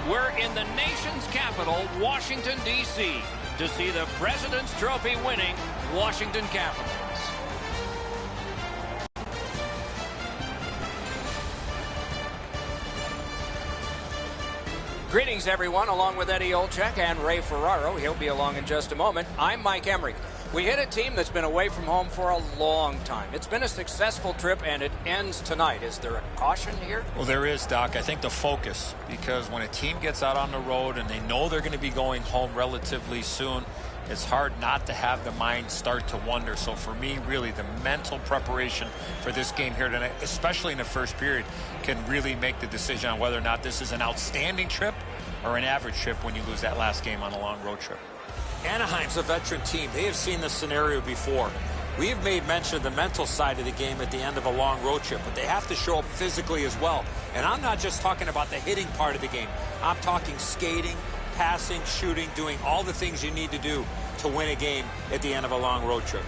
We're in the nation's capital, Washington, D.C., to see the President's Trophy winning Washington Capitals. Greetings, everyone, along with Eddie Olczyk and Ray Ferraro. He'll be along in just a moment. I'm Mike Emrick. We hit a team that's been away from home for a long time. It's been a successful trip, and it ends tonight. Is there a caution here? Well, there is, Doc. I think the focus, because when a team gets out on the road and they know they're going to be going home relatively soon, it's hard not to have the mind start to wonder. So for me, really, the mental preparation for this game here tonight, especially in the first period, can really make the decision on whether or not this is an outstanding trip or an average trip when you lose that last game on a long road trip. Anaheim's a veteran team. They have seen this scenario before. We've made mention of the mental side of the game at the end of a long road trip, but they have to show up physically as well. And I'm not just talking about the hitting part of the game. I'm talking skating, passing, shooting, doing all the things you need to do to win a game at the end of a long road trip.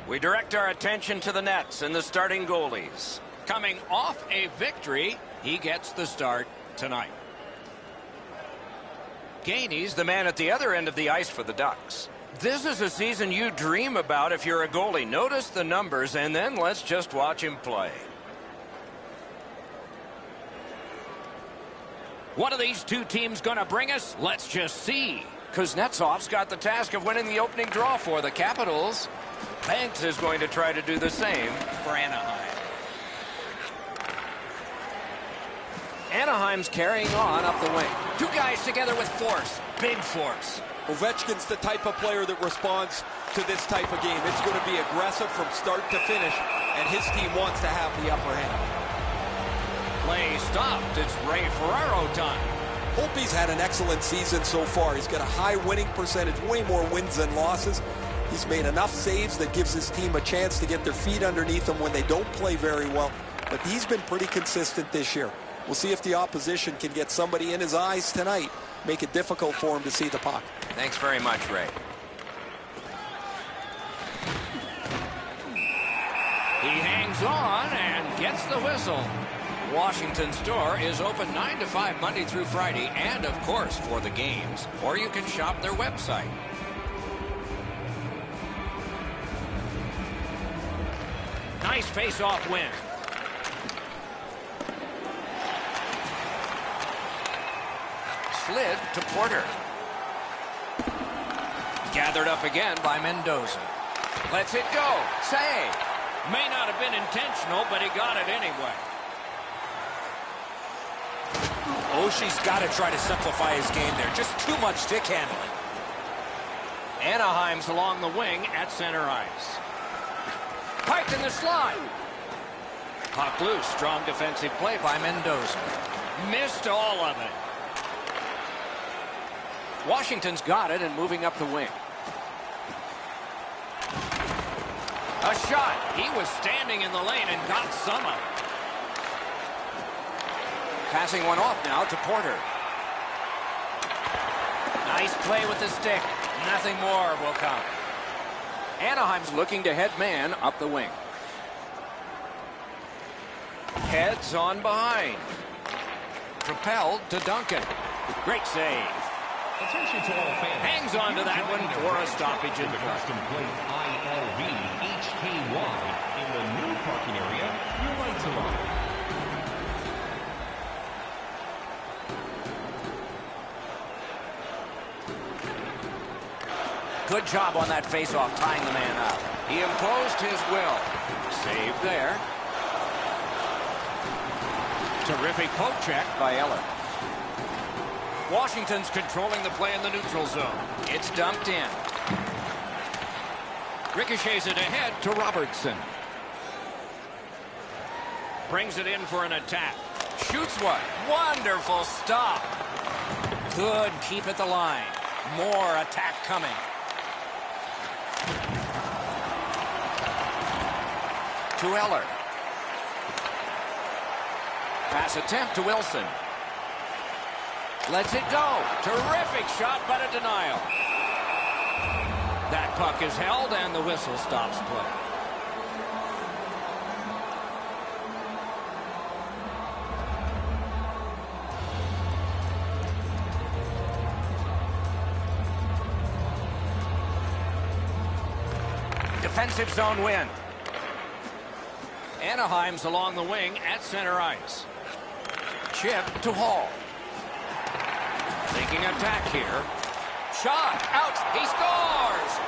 We direct our attention to the Nets and the starting goalies. Coming off a victory, he gets the start tonight. Gainey's the man at the other end of the ice for the Ducks. This is a season you dream about if you're a goalie. Notice the numbers, and then let's just watch him play. What are these two teams going to bring us? Let's just see. Kuznetsov's got the task of winning the opening draw for the Capitals. Banks is going to try to do the same for Anaheim. Anaheim's carrying on up the wing. Two guys together with force. Big force. Ovechkin's the type of player that responds to this type of game. It's going to be aggressive from start to finish, and his team wants to have the upper hand. Play stopped. It's Ray Ferraro time. Holtby's had an excellent season so far. He's got a high winning percentage, way more wins than losses. He's made enough saves that gives his team a chance to get their feet underneath them when they don't play very well. But he's been pretty consistent this year. We'll see if the opposition can get somebody in his eyes tonight, make it difficult for him to see the puck. Thanks very much, Ray. He hangs on and gets the whistle. Washington's door is open 9 to 5 Monday through Friday, and of course for the games, or you can shop their website. Nice face-off win. Slid to Porter. Gathered up again by Mendoza. Lets it go. Save. May not have been intentional, but he got it anyway. Oshie's got to try to simplify his game there. Just too much stick handling. Anaheim's along the wing at center ice. Piped in the slide. Puck loose. Strong defensive play by Mendoza. Missed all of it. Washington's got it and moving up the wing. A shot. He was standing in the lane and got some of it. Passing one off now to Porter. Nice play with the stick. Nothing more will come. Anaheim's looking to head man up the wing. Heads on behind. Propelled to Duncan. Great save. Attention to all fans. Hangs on to that one for a stoppage in play. Custom plate ILV HKY in the new parking area. Your lights are on. Good job on that faceoff, tying the man up. He imposed his will. Save there. Terrific poke check by Eller. Washington's controlling the play in the neutral zone. It's dumped in. Ricochets it ahead to Robertson. Brings it in for an attack. Shoots one. Wonderful stop. Good keep at the line. More attack coming. To Eller. Pass attempt to Wilson. Lets it go. Terrific shot, but a denial. That puck is held, and the whistle stops play. defensive zone win. Anaheim's along the wing at center ice. Chip to Hall. Thinking attack here. Shot. Out. He scores.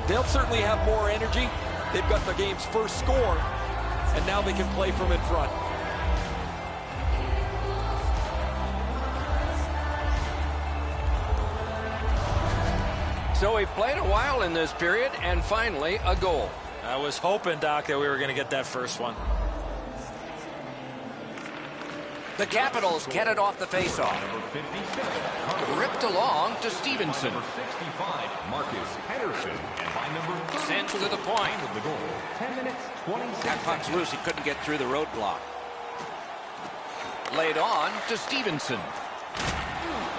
They'll certainly have more energy. They've got the game's first score, and now they can play from in front. So we've played a while in this period, and finally a goal. I was hoping, Doc, that we were going to get that first one. The Capitals get it off the faceoff. Number 57, Ripped along to Stevenson. number 65, Marcus Henderson. And by number Sent to the point. of the goal, 10 minutes, 26 That puck's loose. He couldn't get through the roadblock. Laid on to Stevenson.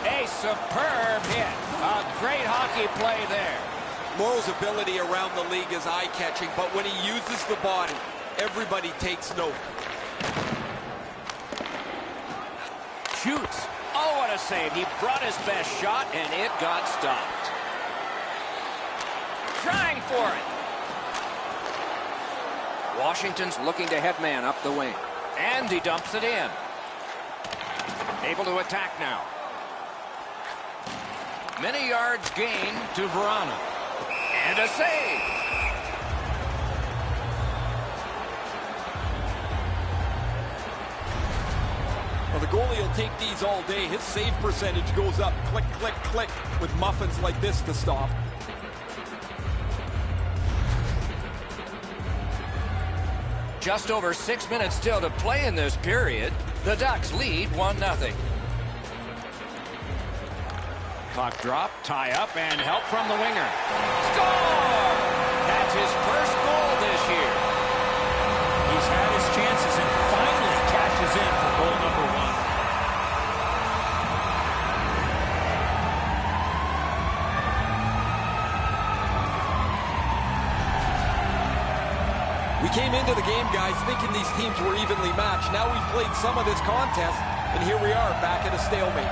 A superb hit. A great hockey play there. Morrow's ability around the league is eye-catching, but when he uses the body, everybody takes note. Shoots. Oh, what a save. He brought his best shot, and it got stopped. Trying for it. Washington's looking to head man up the wing. And he dumps it in. Able to attack now. Many yards gained to Vrana. And a save. Well, the goalie will take these all day. His save percentage goes up. Click, click, click with muffins like this to stop. Just over 6 minutes still to play in this period. The Ducks lead 1-0. Puck drop, tie up, and help from the winger. Score! That's his first goal this year. He's had his chances and finally cashes in for goal number 1. We came into the game, guys, thinking these teams were evenly matched. Now we've played some of this contest, and here we are back at a stalemate.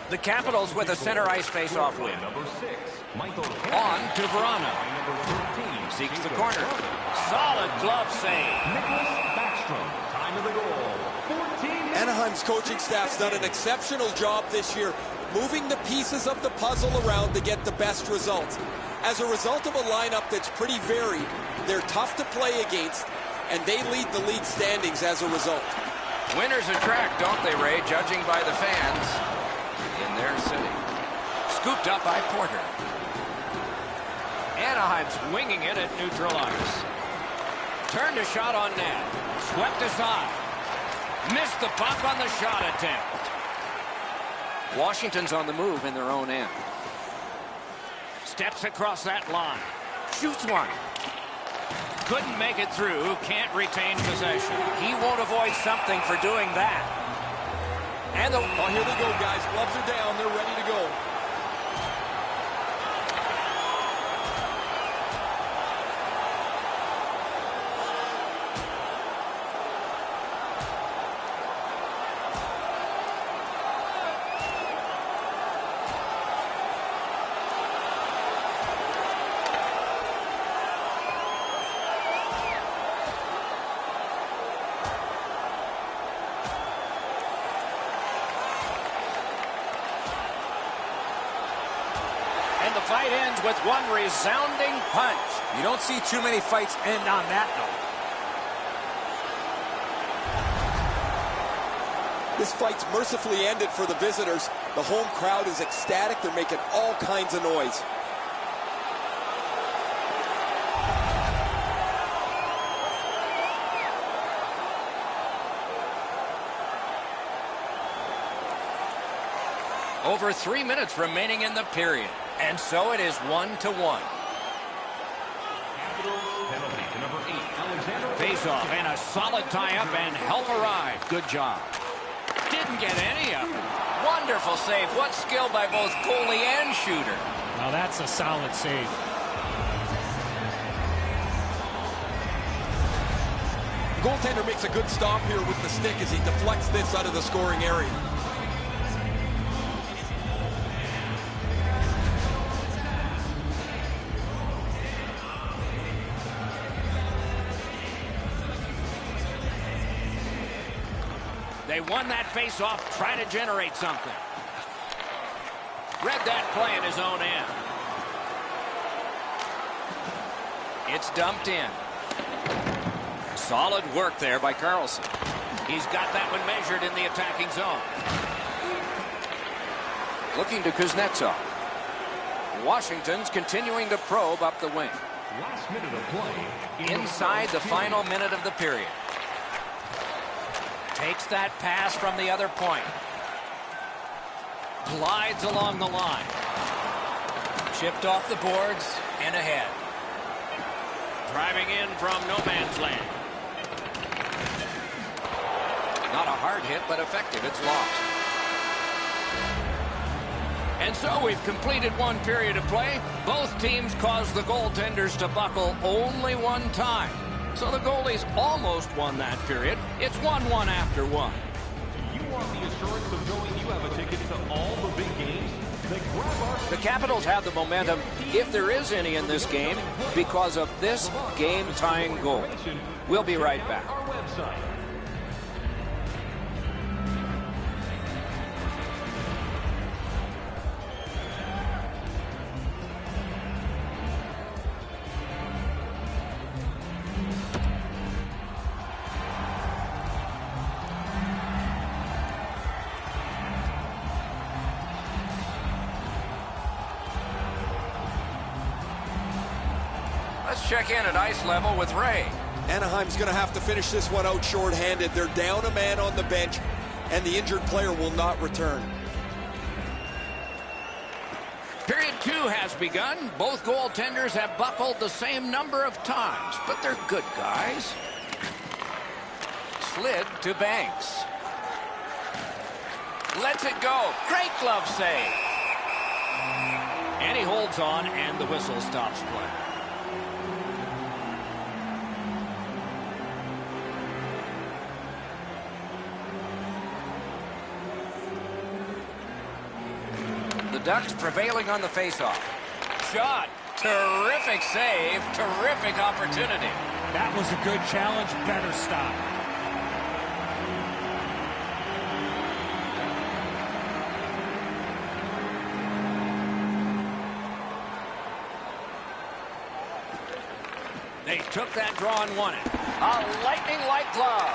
The Capitals with a center ice face-off win. number 6, Michael On to Vrana. number 13, Seeks the corner. Solid glove save. Nicholas Backstrom. Time of the goal, 14 minutes. Anaheim's coaching staff's done an exceptional job this year, moving the pieces of the puzzle around to get the best results. As a result of a lineup that's pretty varied, they're tough to play against, and they lead the league standings as a result. Winners attract, don't they, Ray, judging by the fans in their city. Scooped up by Porter. Anaheim's winging it at neutral ice. Turned a shot on net. Swept aside. Missed the puck on the shot attempt. Washington's on the move in their own end. Steps across that line. Shoots one. Couldn't make it through. Can't retain possession. He won't avoid something for doing that. And the... Oh, here they go, guys. Gloves are down. They're ready to go. The fight ends with one resounding punch. You don't see too many fights end on that note. This fight's mercifully ended for the visitors. The home crowd is ecstatic. They're making all kinds of noise. Over 3 minutes remaining in the period. And so it is 1-1. Penalty to number 8, Alexander. Face-off and a solid tie-up and help arrive. Good job. Didn't get any of it. Wonderful save. What skill by both goalie and shooter. Now that's a solid save. The goaltender makes a good stop here with the stick as he deflects this out of the scoring area. They won that face-off, trying to generate something. Read that play in his own end. It's dumped in. Solid work there by Carlson. He's got that one measured in the attacking zone. Looking to Kuznetsov. Washington's continuing to probe up the wing. Last minute of play. Inside the final minute of the period. Takes that pass from the other point. Glides along the line. Chipped off the boards and ahead. Driving in from no man's land. Not a hard hit, but effective. It's lost. And so we've completed one period of play. Both teams caused the goaltenders to buckle only one time. So the goalies almost won that period. It's 1-1 after one. You want the assurance of knowing you have a ticket to all the big games? Then grab our... The Capitals have the momentum, if there is any in this game, because of this game-tying goal. We'll be right back. Our website. Let's check in at ice level with Ray. Anaheim's going to have to finish this one out shorthanded. They're down a man on the bench, and the injured player will not return. Period 2 has begun. Both goaltenders have buckled the same number of times, but they're good guys. Slid to Banks. Lets it go. Great glove save. And he holds on, and the whistle stops play. The Ducks prevailing on the faceoff. Shot. Terrific save. Terrific opportunity. That was a good challenge. Better stop. They took that draw and won it. A lightning-like glove.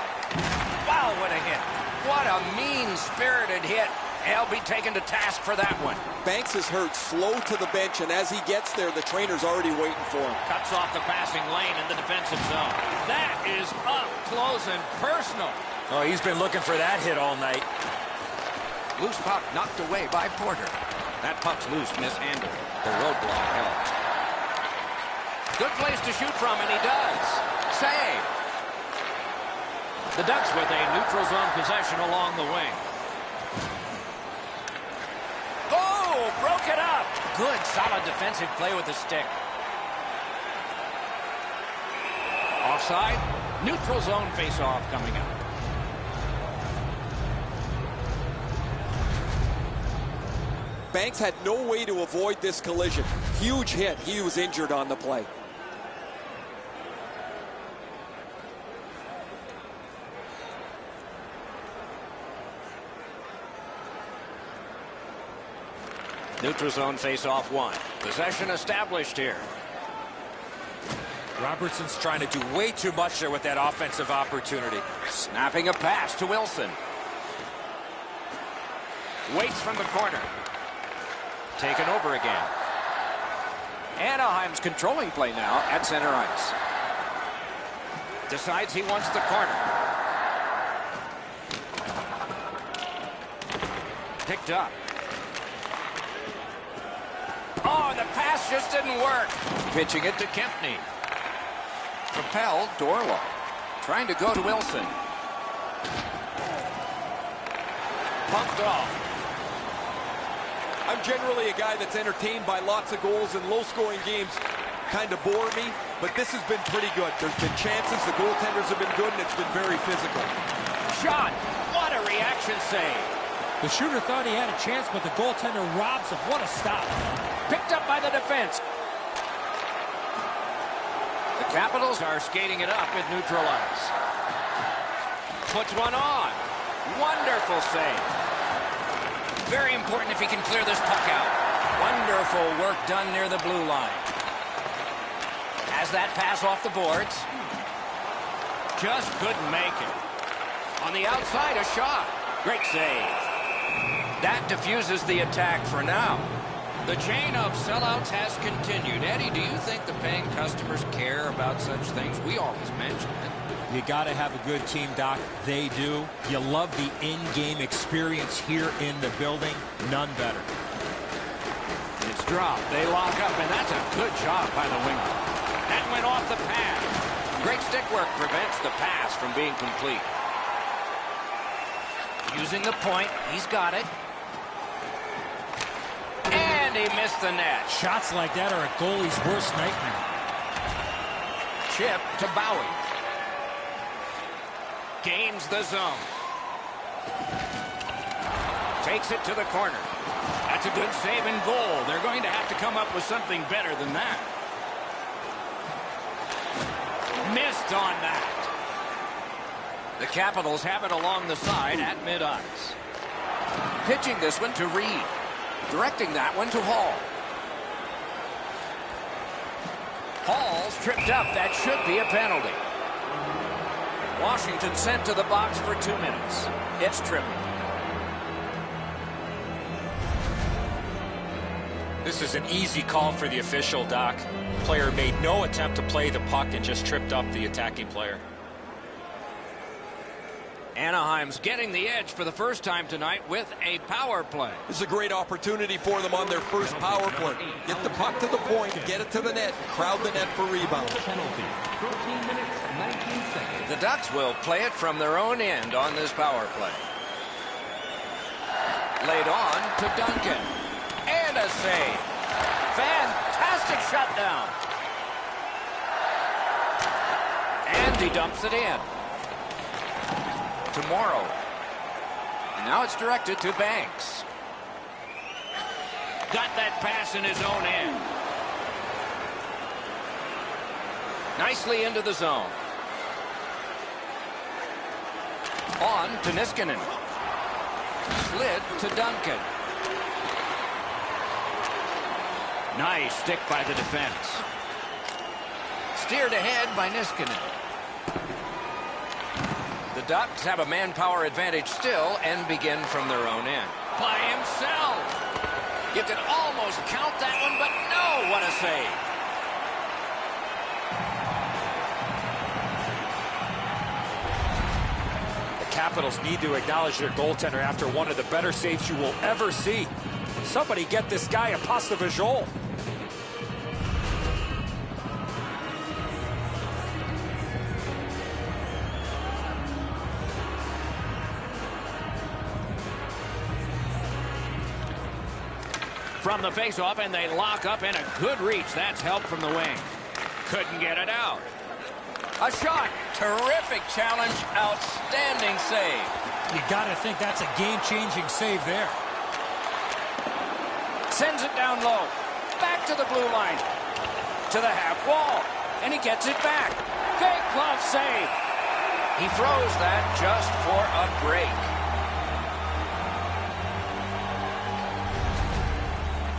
Wow, what a hit. What a mean-spirited hit. He'll be taken to task for that one. Banks is hurt, slow to the bench, and as he gets there, the trainer's already waiting for him. Cuts off the passing lane in the defensive zone. That is up close and personal. Oh, he's been looking for that hit all night. Loose puck knocked away by Porter. That puck's loose, mishandled. The roadblock helps. Good place to shoot from, and he does. Save. The Ducks with a neutral zone possession along the wing. Oh, broke it up. Good, solid defensive play with the stick. Offside. Neutral zone face-off coming up. Banks had no way to avoid this collision. Huge hit. He was injured on the play. Neutral zone face-off one. Possession established here. Robertson's trying to do way too much there with that offensive opportunity. Snapping a pass to Wilson. Waits from the corner. Taken over again. Anaheim's controlling play now at center ice. Decides he wants the corner. Picked up. Oh, and the pass just didn't work. Pitching it to Kempney. Propelled, Dorlow. Trying to go to Wilson. Pumped off. I'm generally a guy that's entertained by lots of goals, and low-scoring games kind of bore me, but this has been pretty good. There's been chances, the goaltenders have been good, and it's been very physical. Shot! What a reaction save! The shooter thought he had a chance, but the goaltender robs him. What a stop. Picked up by the defense. The Capitals are skating it up at neutral ice. Puts one on. Wonderful save. Very important if he can clear this puck out. Wonderful work done near the blue line. Has that pass off the boards. Just couldn't make it. On the outside, a shot. Great save. That diffuses the attack for now. The chain of sellouts has continued. Eddie, do you think the paying customers care about such things? We always mention it. You got to have a good team, Doc. They do. You love the in-game experience here in the building. None better. It's dropped. They lock up, and that's a good job by the winger. That went off the pad. Great stick work prevents the pass from being complete. Using the point, he's got it. And he missed the net. Shots like that are a goalie's worst nightmare. Chip to Bowie. Gains the zone. Takes it to the corner. That's a good save and goal. They're going to have to come up with something better than that. Missed on that. The Capitals have it along the side at mid-ice. Pitching this one to Reed. Directing that one to Hall. Hall's tripped up. That should be a penalty. Washington sent to the box for 2 minutes. It's tripping. This is an easy call for the official, Doc. Player made no attempt to play the puck and just tripped up the attacking player. Anaheim's getting the edge for the first time tonight with a power play. This is a great opportunity for them on their first power play. Get the puck to the point, get it to the net, crowd the net for rebound. Penalty. 13 minutes, 19 seconds. The Ducks will play it from their own end on this power play. Laid on to Duncan. And a save. Fantastic shutdown. And he dumps it in. Tomorrow. And now it's directed to Banks. Got that pass in his own end. Nicely into the zone. On to Niskanen. Slid to Duncan. Nice stick by the defense. Steered ahead by Niskanen. The Ducks have a manpower advantage still and begin from their own end. By himself. You could almost count that one, but no, what a save. The Capitals need to acknowledge their goaltender after one of the better saves you will ever see. Somebody get this guy a pasta visual. From the faceoff, and they lock up, and a good reach. That's help from the wing. Couldn't get it out. A shot. Terrific challenge. Outstanding save. You got to think that's a game-changing save there. Sends it down low. Back to the blue line. To the half wall. And he gets it back. Big glove save. He throws that just for a break.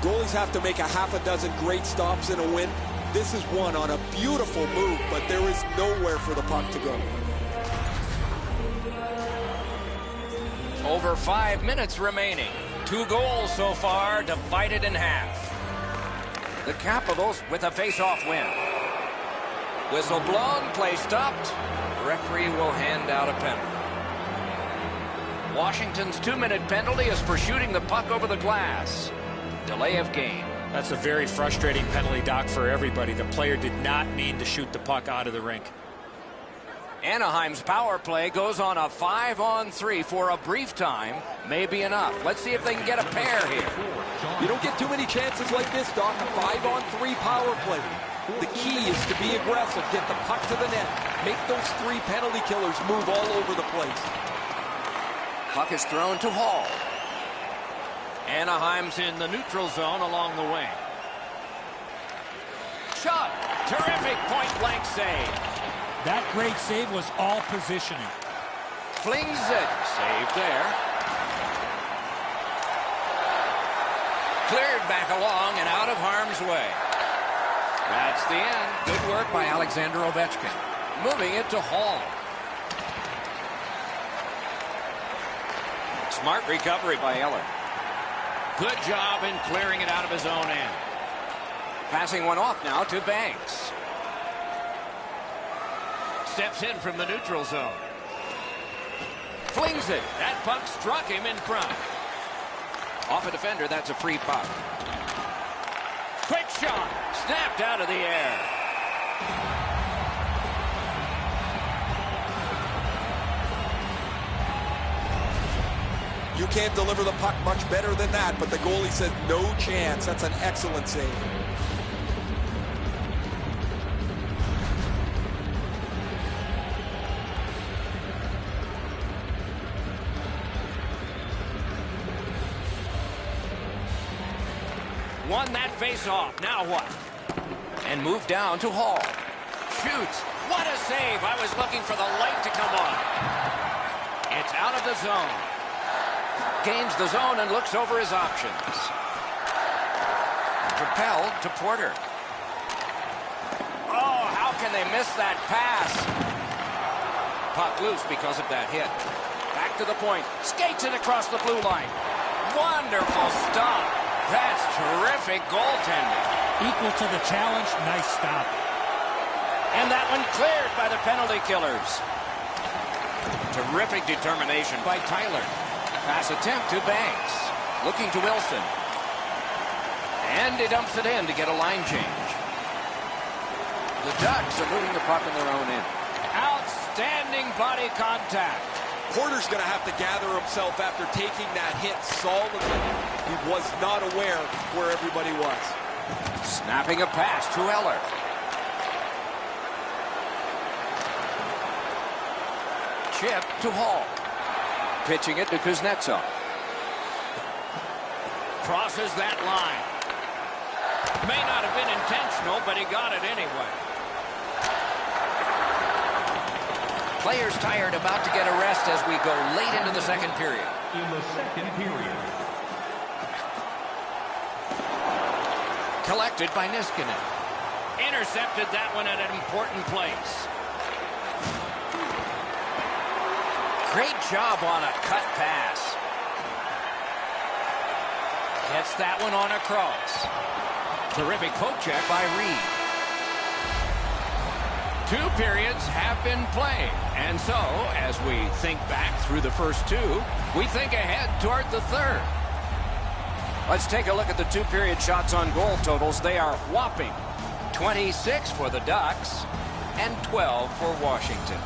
Goalies have to make a half a dozen great stops in a win. This is one on a beautiful move, but there is nowhere for the puck to go. Over 5 minutes remaining. 2 goals so far, divided in half. The Capitals with a face-off win. Whistle blown, play stopped. The referee will hand out a penalty. Washington's 2-minute penalty is for shooting the puck over the glass. Delay of game. That's a very frustrating penalty, Doc, for everybody. The player did not mean to shoot the puck out of the rink. Anaheim's power play goes on a 5-on-3 for a brief time. May be enough. Let's see if they can get a pair here. You don't get too many chances like this, Doc. A 5-on-3 power play. The key is to be aggressive, get the puck to the net, make those 3 penalty killers move all over the place. Puck is thrown to Hall. Anaheim's in the neutral zone along the wing. Shot. Terrific point-blank save. That great save was all positioning. Flings it. Save there. Cleared back along and out of harm's way. That's the end. Good work by Alexander Ovechkin. Moving it to Hall. Smart recovery by Eller. Good job in clearing it out of his own end. Passing one off now to Banks. Steps in from the neutral zone. Flings it. That puck struck him in front. Off a defender, that's a free puck. Quick shot. Snapped out of the air. You can't deliver the puck much better than that, but the goalie says no chance. That's an excellent save. Won that face-off. Now what? And moved down to Hall. Shoots. What a save. I was looking for the light to come on. It's out of the zone. Gains the zone and looks over his options. Propelled to Porter. Oh, how can they miss that pass? Puck loose because of that hit. Back to the point. Skates it across the blue line. Wonderful stop. That's terrific goaltending. Equal to the challenge. Nice stop. And that one cleared by the penalty killers. Terrific determination by Tyler. Pass attempt to Banks. Looking to Wilson. And he dumps it in to get a line change. The Ducks are moving the puck in their own end. Outstanding body contact. Porter's going to have to gather himself after taking that hit solidly. He was not aware where everybody was. Snapping a pass to Eller. Chip to Hall. Pitching it to Kuznetsov. Crosses that line. May not have been intentional, but he got it anyway. Players tired, about to get a rest as we go late into the second period. In the second period. Collected by Niskanen. Intercepted that one at an important place. Great job on a cut pass. Gets that one on a cross. Terrific poke check by Reed. 2 periods have been played. And so, as we think back through the first 2, we think ahead toward the third. Let's take a look at the 2-period shots on goal totals. They are whopping 26 for the Ducks and 12 for Washington.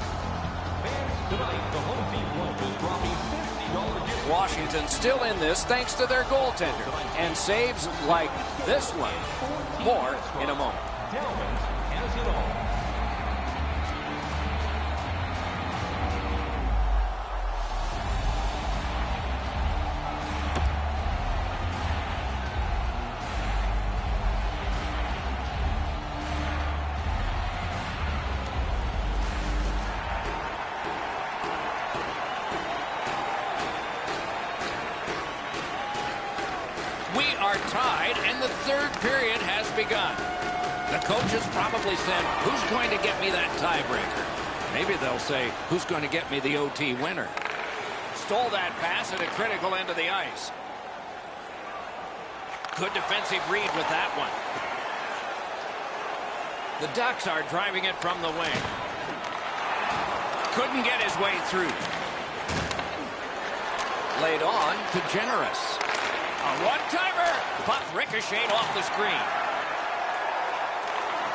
Tonight, the home team is dropping $50 Washington still in this thanks to their goaltender and saves like this one. More in a moment. Delman has it all. Tied, and the third period has begun. The coaches probably said, who's going to get me that tiebreaker? Maybe they'll say, who's going to get me the OT winner? Stole that pass at a critical end of the ice. Good defensive read with that one. The Ducks are driving it from the wing. Couldn't get his way through. Laid on to Generous. A one-timer. Puck ricocheted off the screen.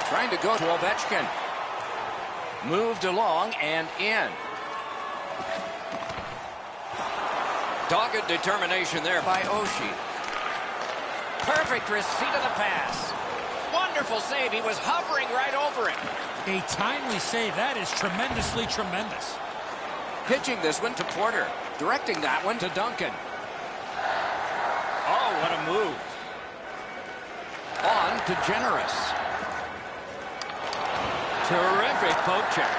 Trying to go to Ovechkin. Moved along and in. Dogged determination there by Oshie. Perfect receipt of the pass. Wonderful save. He was hovering right over it. A timely save. That is tremendously tremendous. Pitching this one to Porter. Directing that one to Duncan. Oh, what a move. On to Generous. Terrific poke check.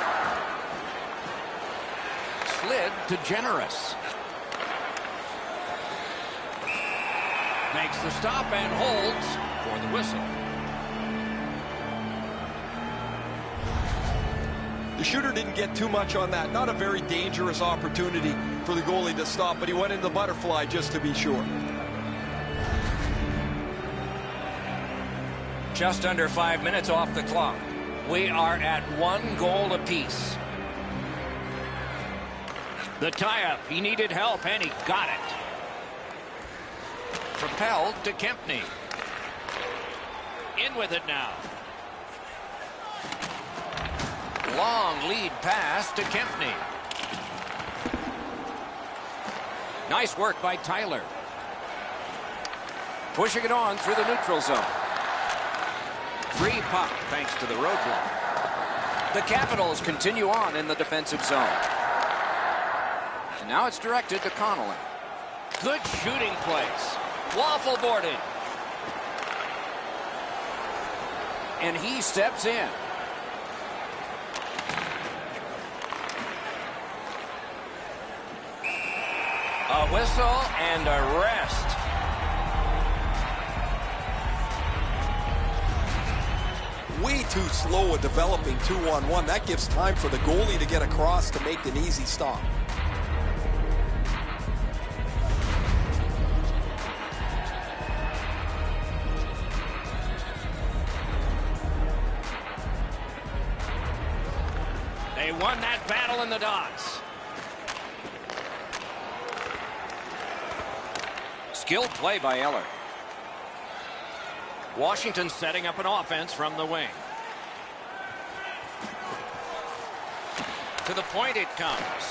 Slid to Generous. Makes the stop and holds for the whistle. The shooter didn't get too much on that. Not a very dangerous opportunity for the goalie to stop, but he went in the butterfly just to be sure. Just under 5 minutes off the clock. We are at 1 goal apiece. The tie-up. He needed help, and he got it. Propelled to Kempny. In with it now. Long lead pass to Kempny. Nice work by Tyler. Pushing it on through the neutral zone. Free puck thanks to the roadblock. The Capitals continue on in the defensive zone. And now it's directed to Connolly. Good shooting place. Waffle boarded. And he steps in. A whistle and a rest. Way too slow at developing 2-on-1. That gives time for the goalie to get across to make an easy stop. They won that battle in the dots. Skilled play by Eller. Washington setting up an offense from the wing. To the point it comes.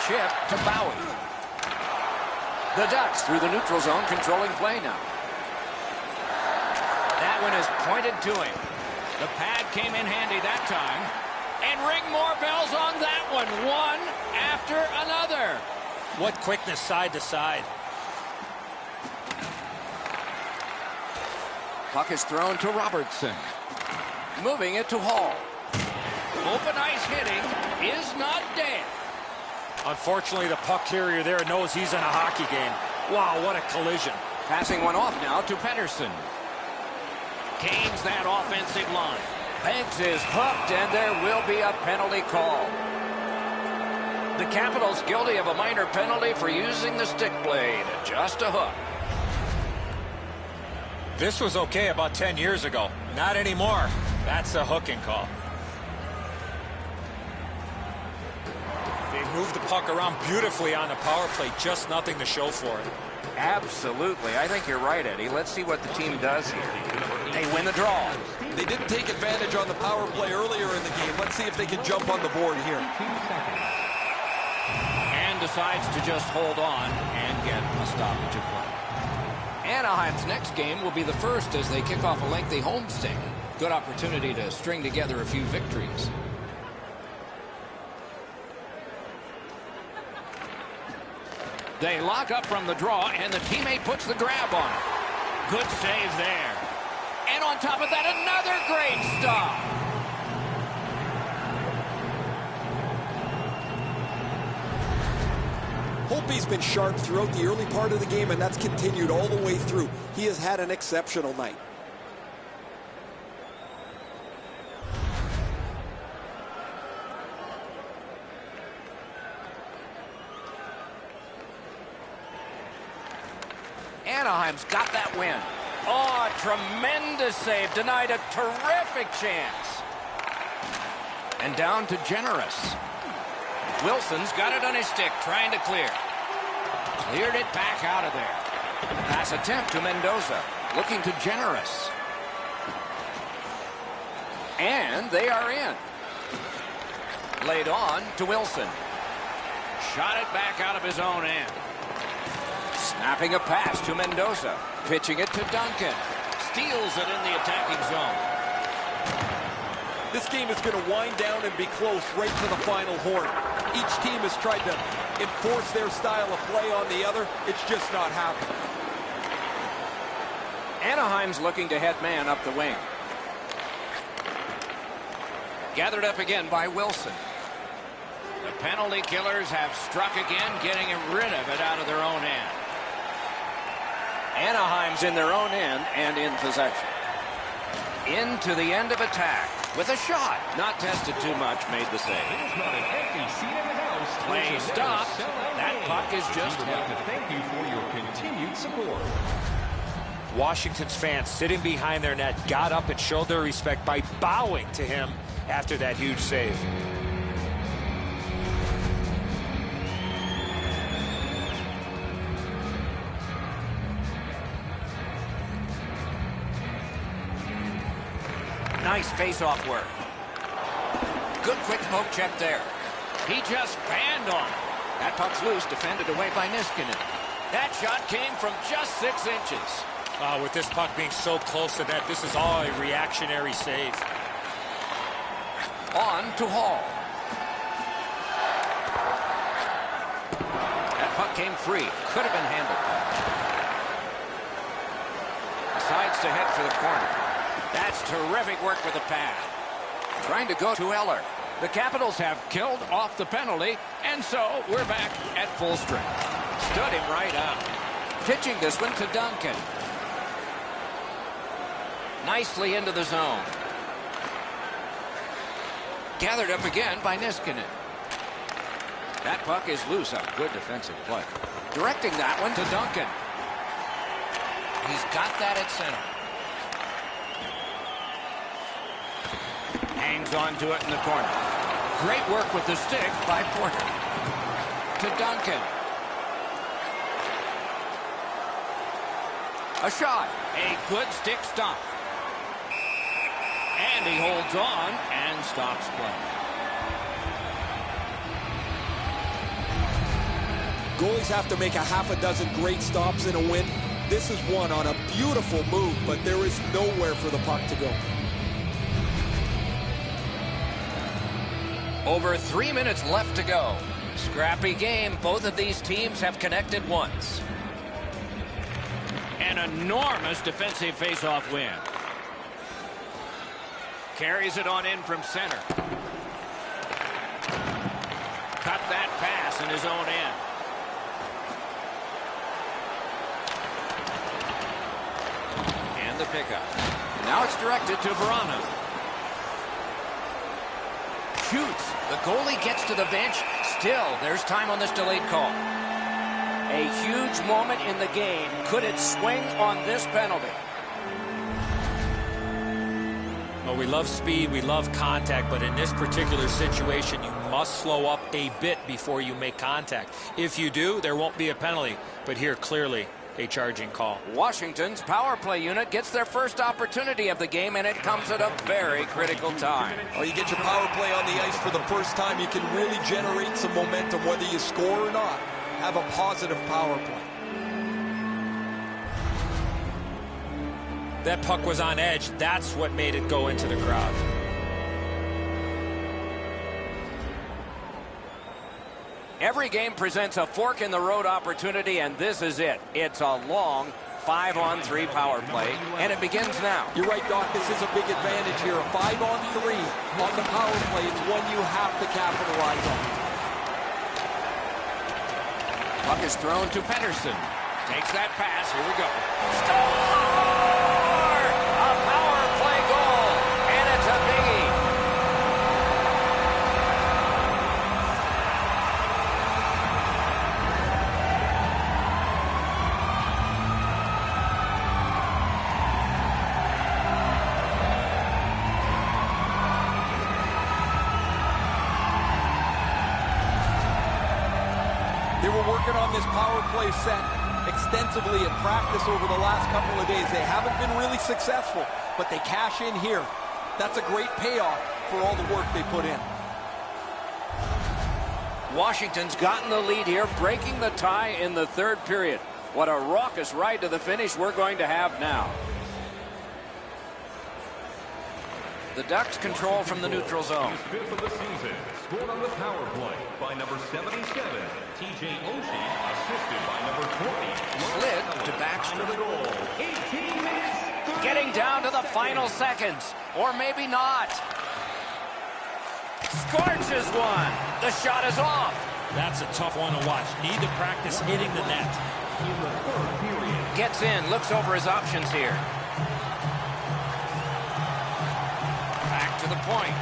Chip to Bowie. The Ducks through the neutral zone controlling play now. That one is pointed to him. The pad came in handy that time. And ring more bells on that one. One after another. What quickness side to side. Puck is thrown to Robertson. Moving it to Hall. Open ice hitting is not dead. Unfortunately, the puck carrier there knows he's in a hockey game. Wow, what a collision. Passing one off now to Pettersson. Gains that offensive line. Banks is hooked, and there will be a penalty call. The Capitals guilty of a minor penalty for using the stick blade. Just a hook. This was okay about 10 years ago. Not anymore. That's a hooking call. They moved the puck around beautifully on the power play. Just nothing to show for it. Absolutely. I think you're right, Eddie. Let's see what the team does here. They win the draw. They didn't take advantage on the power play earlier in the game. Let's see if they can jump on the board here. And decides to just hold on and get a stoppage of play. Anaheim's next game will be the first as they kick off a lengthy homestand. Good opportunity to string together a few victories. They lock up from the draw, and the teammate puts the grab on it. Good save there. And on top of that, another great stop. Holtby's been sharp throughout the early part of the game, and that's continued all the way through. He has had an exceptional night. Anaheim's got that win. Oh, a tremendous save. Denied a terrific chance. And down to Generous. Wilson's got it on his stick, trying to clear. Cleared it back out of there. Pass attempt to Mendoza. Looking to Generous. And they are in. Laid on to Wilson. Shot it back out of his own end. Snapping a pass to Mendoza. Pitching it to Duncan. Steals it in the attacking zone. This game is going to wind down and be close right to the final horn. Each team has tried to enforce their style of play on the other. It's just not happening. Anaheim's looking to head man up the wing. Gathered up again by Wilson. The penalty killers have struck again, getting rid of it out of their own end. Anaheim's in their own end and in possession. Into the end of attack with a shot. Not tested too much, made the save. There's not an empty seat in the house. Play stopped. That puck is just We would like to thank you for your continued support. Washington's fans sitting behind their net got up and showed their respect by bowing to him after that huge save. Nice face-off work. Good quick poke check there. He just fanned on it. That puck's loose, defended away by Niskanen. That shot came from just 6 inches. With this puck being so close to that, this is all a reactionary save. On to Hall. That puck came free. Could have been handled. Decides to head for the corner. That's terrific work with the pad. Trying to go to Eller. The Capitals have killed off the penalty, and so we're back at full strength. Stood him right up. Pitching this one to Duncan. Nicely into the zone. Gathered up again by Niskanen. That puck is loose. A good defensive play. Directing that one to Duncan. He's got that at center. Hangs on to it in the corner. Great work with the stick by Porter. To Duncan. A shot. A good stick stop. And he holds on and stops play. Goalies have to make a half a dozen great stops in a win. This is one on a beautiful move, but there is nowhere for the puck to go. Over 3 minutes left to go. Scrappy game. Both of these teams have connected once. An enormous defensive faceoff win. Carries it on in from center. Cut that pass in his own end. And the pickup. Now it's directed to Verano. Shoots. The goalie gets to the bench. Still, there's time on this delayed call. A huge moment in the game. Could it swing on this penalty? Well, we love speed, we love contact, but in this particular situation, you must slow up a bit before you make contact. If you do, there won't be a penalty. But here, clearly, a charging call. Washington's power play unit gets their first opportunity of the game, and it comes at a very critical time. Well, you get your power play on the ice for the first time, you can really generate some momentum, whether you score or not. Have a positive power play. That puck was on edge. That's what made it go into the crowd. Every game presents a fork-in-the-road opportunity, and this is it. It's a long 5-on-3 power play, and it begins now. You're right, Doc. This is a big advantage here. A 5-on-3 on the power play. It's one you have to capitalize on. Puck is thrown to Pettersson. Takes that pass. Here we go. Score! A power play goal, and it's a biggie. They were working on this power play set extensively in practice over the last couple of days. They haven't been really successful, but they cash in here. That's a great payoff for all the work they put in. Washington's gotten the lead here, breaking the tie in the third period. What a raucous ride to the finish we're going to have now. The Ducks control from the neutral zone. Fifth of the season, scored on the power play by number 77, TJ Oshie, assisted by number 20. Slid to Baxter. The goal, 18 minutes. Getting down to the final seconds, or maybe not. Scorches one. The shot is off. That's a tough one to watch. Need to practice hitting the net. In the third period. Gets in, looks over his options here. Back to the point.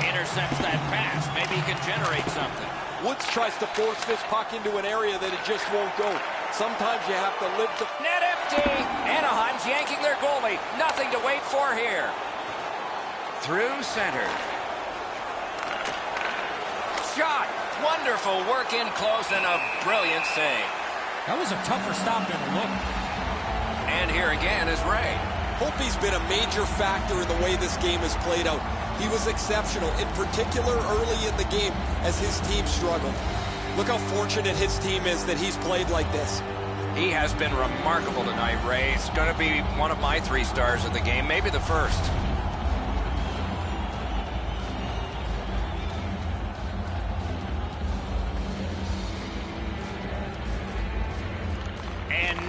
Intercepts that pass. Maybe he can generate something. Woods tries to force this puck into an area that it just won't go. Sometimes you have to live the... Net empty. Anaheim's yanking their goalie. Nothing to wait for here. Through center. Shot. Wonderful work in close and a brilliant save. That was a tougher stop than it looked. And here again is Ray. Holtby's been a major factor in the way this game has played out. He was exceptional, in particular early in the game as his team struggled. Look how fortunate his team is that he's played like this. He has been remarkable tonight, Ray. He's going to be one of my 3 stars of the game, maybe the first.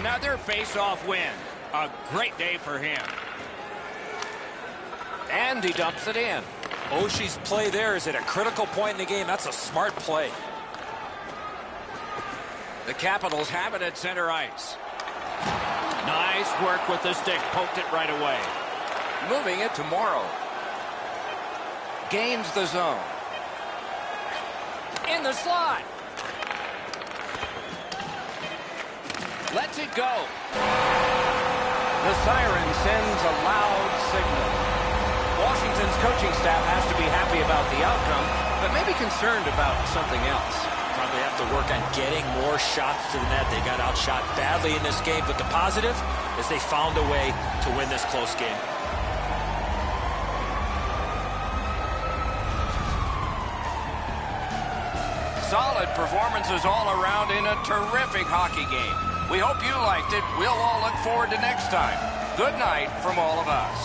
Another face-off win. A great day for him. And he dumps it in. Oshie's play there is at a critical point in the game. That's a smart play. The Capitals have it at center ice. Nice work with the stick. Poked it right away. Moving it to Morrow. Gains the zone. In the slot. Lets it go. The siren sends a loud signal. Washington's coaching staff has to be happy about the outcome, but maybe concerned about something else. Probably have to work on getting more shots to the net. They got outshot badly in this game, but the positive is they found a way to win this close game. Solid performances all around in a terrific hockey game. We hope you liked it. We'll all look forward to next time. Good night from all of us.